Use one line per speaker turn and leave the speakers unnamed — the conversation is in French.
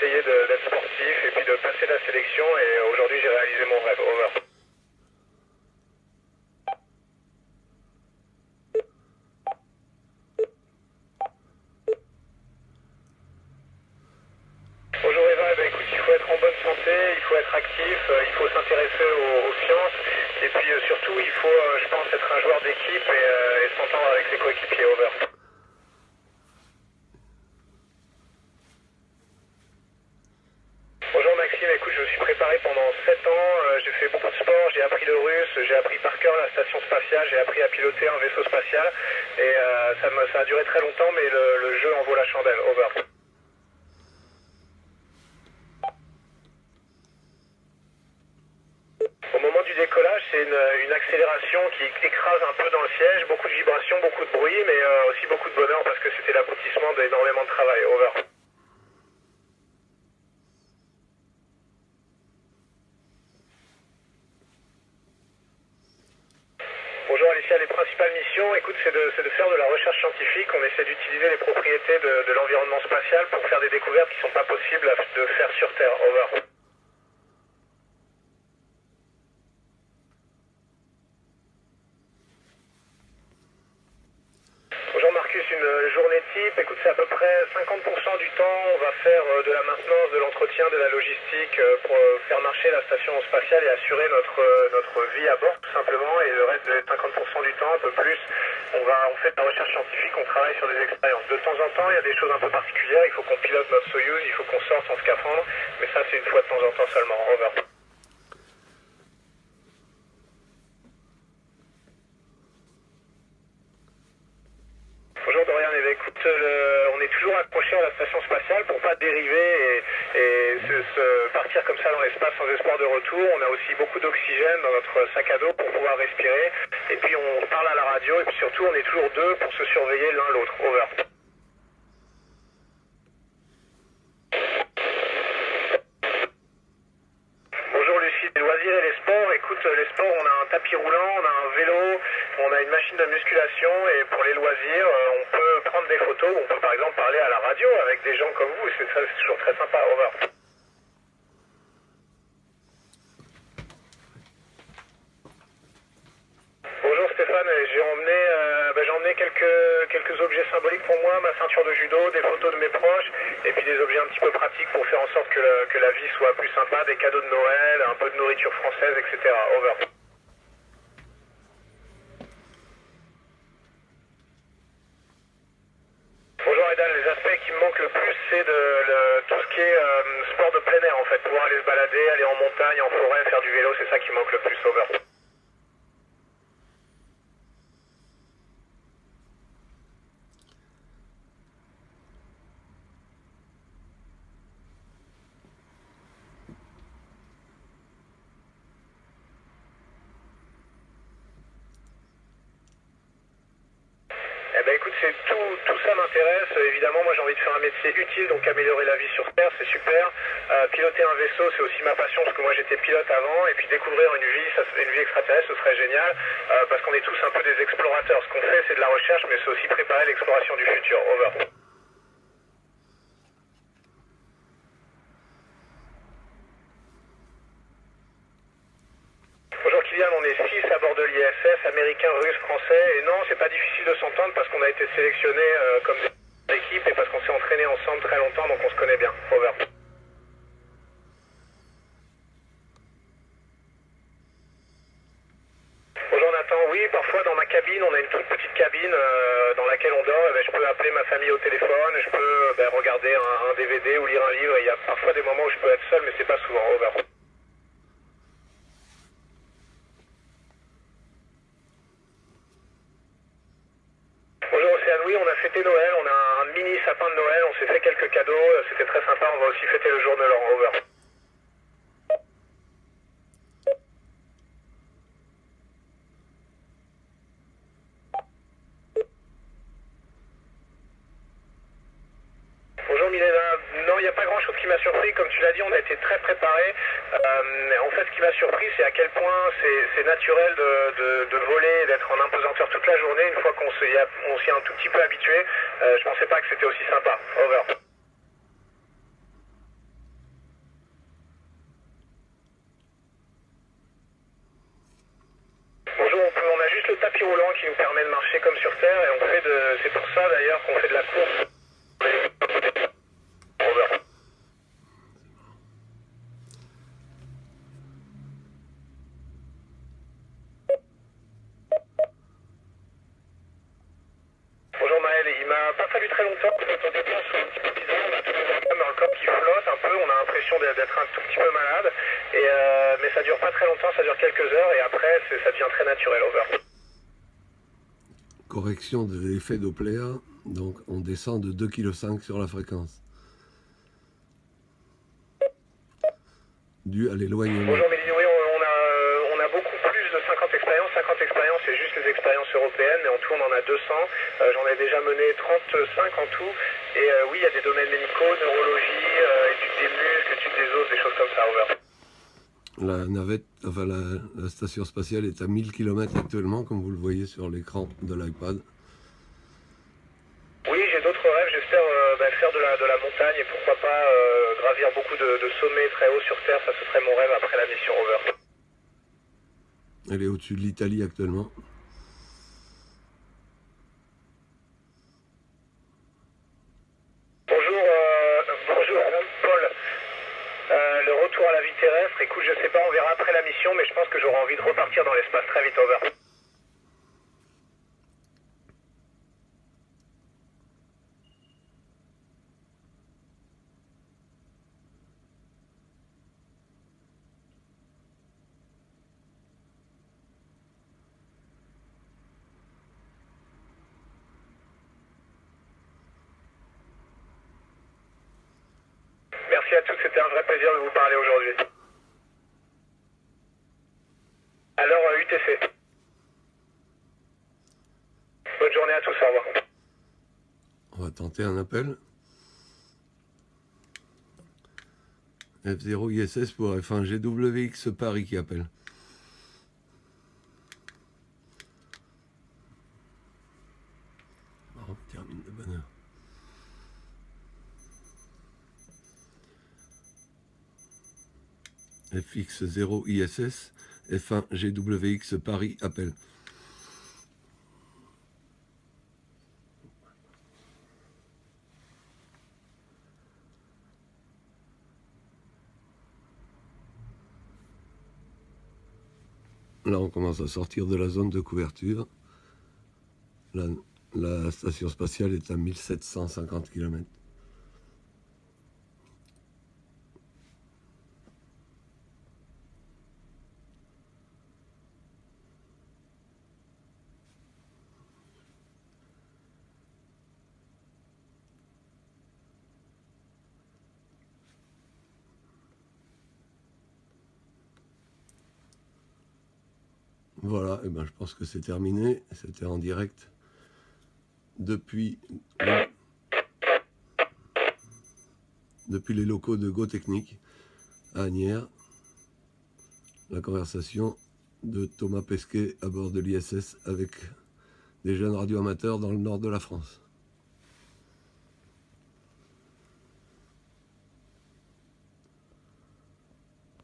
essayer d'être sportif et puis de passer la sélection et aujourd'hui j'ai réalisé mon rêve. Over. Bonjour Eva, eh ben, écoute, il faut être en bonne santé, il faut être actif, il faut s'intéresser aux sciences et puis surtout il faut, je pense, être un joueur d'équipe et s'entendre avec ses coéquipiers. Over. Bonjour Maxime, écoute, je me suis préparé pendant 7 ans, j'ai fait beaucoup de sport, j'ai appris le russe, j'ai appris par cœur la station spatiale, j'ai appris à piloter un vaisseau spatial et ça a duré très longtemps mais le jeu en vaut la chandelle. Over. Au moment du décollage, c'est une accélération qui écrase un peu dans le siège, beaucoup de vibrations, beaucoup de bruit, mais aussi beaucoup de bonheur parce que c'était l'aboutissement d'énormément de travail. Over. Bonjour Alicia, les principales missions, écoute, c'est de faire de la recherche scientifique. On essaie d'utiliser les propriétés de l'environnement spatial pour faire des découvertes qui ne sont pas possibles de faire sur Terre. Over. Bonjour Marcus, une journée type, écoute, c'est à peu près 50% du temps, on va faire de la maintenance, de l'entretien, de la logistique pour faire marcher la station spatiale et assurer notre vie à bord tout simplement, et le reste de 50% du temps, un peu plus, on fait de la recherche scientifique, on travaille sur des expériences. De temps en temps, il y a des choses un peu particulières, il faut qu'on pilote notre Soyuz, il faut qu'on sorte en scaphandre, mais ça c'est une fois de temps en temps seulement. Over. Bonjour Dorian, eh bien, écoute, on est toujours accroché à la station spatiale pour pas dériver et se partir comme ça dans l'espace sans espoir de retour. On a aussi beaucoup d'oxygène dans notre sac à dos pour pouvoir respirer. Et puis on parle à la radio et puis surtout on est toujours deux pour se surveiller l'un l'autre. Over. Bonjour Lucie, les loisirs et les sports. Écoute, les sports, on a un tapis roulant, on a un vélo, on a une machine de musculation et pour les loisirs, on peut prendre des photos, on peut par exemple parler à la radio avec des gens comme vous et c'est toujours très sympa. Over. Bonjour Stéphane, j'ai emmené quelques objets symboliques pour moi, ma ceinture de judo, des photos de mes proches, et puis des objets un petit peu pratiques pour faire en sorte que la vie soit plus sympa, des cadeaux de Noël, un peu de nourriture française, etc. Over. Bonjour Edan, les aspects qui me manquent le plus, c'est tout ce qui est sport de plein air en fait, pouvoir aller se balader, aller en montagne, en forêt, faire du vélo, c'est ça qui me manque le plus. Over. Eh ben écoute, tout ça m'intéresse. Évidemment, moi j'ai envie de faire un métier utile, donc améliorer la vie sur Terre, c'est super. Piloter un vaisseau, c'est aussi ma passion, parce que moi j'étais pilote avant, et puis découvrir une vie extraterrestre, ce serait génial, parce qu'on est tous un peu des explorateurs. Ce qu'on fait, c'est de la recherche, mais c'est aussi préparer l'exploration du futur. Over. Bonjour Kylian, on est 6 à bord de l'ISS, américains, russes, français, et non, c'est pas difficile de s'entendre parce qu'on a été sélectionnés comme des équipes et parce qu'on s'est entraînés ensemble très longtemps, donc on se connaît bien. Over. Bonjour Nathan, oui, parfois dans ma cabine, on a une toute petite cabine dans laquelle on dort, et ben, je peux appeler ma famille au téléphone, je peux regarder un DVD ou lire un livre, il y a parfois des moments où je peux être seul, mais c'est pas souvent. Over. Bonjour Océane, oui, on a fêté Noël, on a un mini sapin de Noël, on s'est fait quelques cadeaux, c'était très sympa, on va aussi fêter le jour de l'an. Over. Bonjour Milena, non, il n'y a pas grand chose qui m'a surpris, comme tu l'as dit, on a été très préparés. En fait, ce qui m'a surpris, c'est à quel point c'est naturel de voler, d'être en impesanteur toute la journée. Une fois qu'on s'y est un tout petit peu habitué, je pensais pas que c'était aussi sympa. Over. roulant qui nous permet de marcher comme sur Terre et c'est pour ça d'ailleurs qu'on fait de la course. Over. Bonjour Maël, il m'a pas fallu très longtemps pour ton départ soit un petit peu bizarre, on a tous dans le corps qui flotte un peu, on a l'impression d'être un tout petit peu malade, mais ça dure pas très longtemps, ça dure quelques heures et après ça devient très naturel. Over.
Correction de l'effet Doppler, donc on descend de 2,5 kg sur la fréquence. Dû à l'éloignement.
Bonjour Méline, oui, on a beaucoup plus de 50 expériences. 50 expériences, c'est juste les expériences européennes, mais en tout on en a 200. J'en ai déjà mené 35 en tout. Et oui, il y a des domaines médicaux, neurologie, études des muscles, études des os, des choses comme ça. Over.
La navette, enfin la station spatiale est à 1000 km actuellement, comme vous le voyez sur l'écran de l'iPad.
Oui, j'ai d'autres rêves. J'espère faire de la montagne et pourquoi pas gravir beaucoup de sommets très hauts sur Terre. Ça, ce serait mon rêve après la mission Over.
Elle est au-dessus de l'Italie actuellement.
Bonjour Paul. Le retour à la vie terrestre, écoute, je sais pas, on verra après la mission, mais je pense que j'aurai envie de repartir dans l'espace très vite. Over. Merci à tous, c'était un vrai plaisir de vous parler aujourd'hui. Alors, UTC. Bonne journée à tous, au revoir.
On va tenter un appel. F0 ISS pour F1 GWX Paris qui appelle. On termine de bonne heure. FX0 ISS, F1 GWX Paris appelle. Là, on commence à sortir de la zone de couverture. La station spatiale est à 1750 km. Voilà, et ben je pense que c'est terminé. C'était en direct depuis les locaux de Go Technique à Asnières. La conversation de Thomas Pesquet à bord de l'ISS avec des jeunes radioamateurs dans le nord de la France.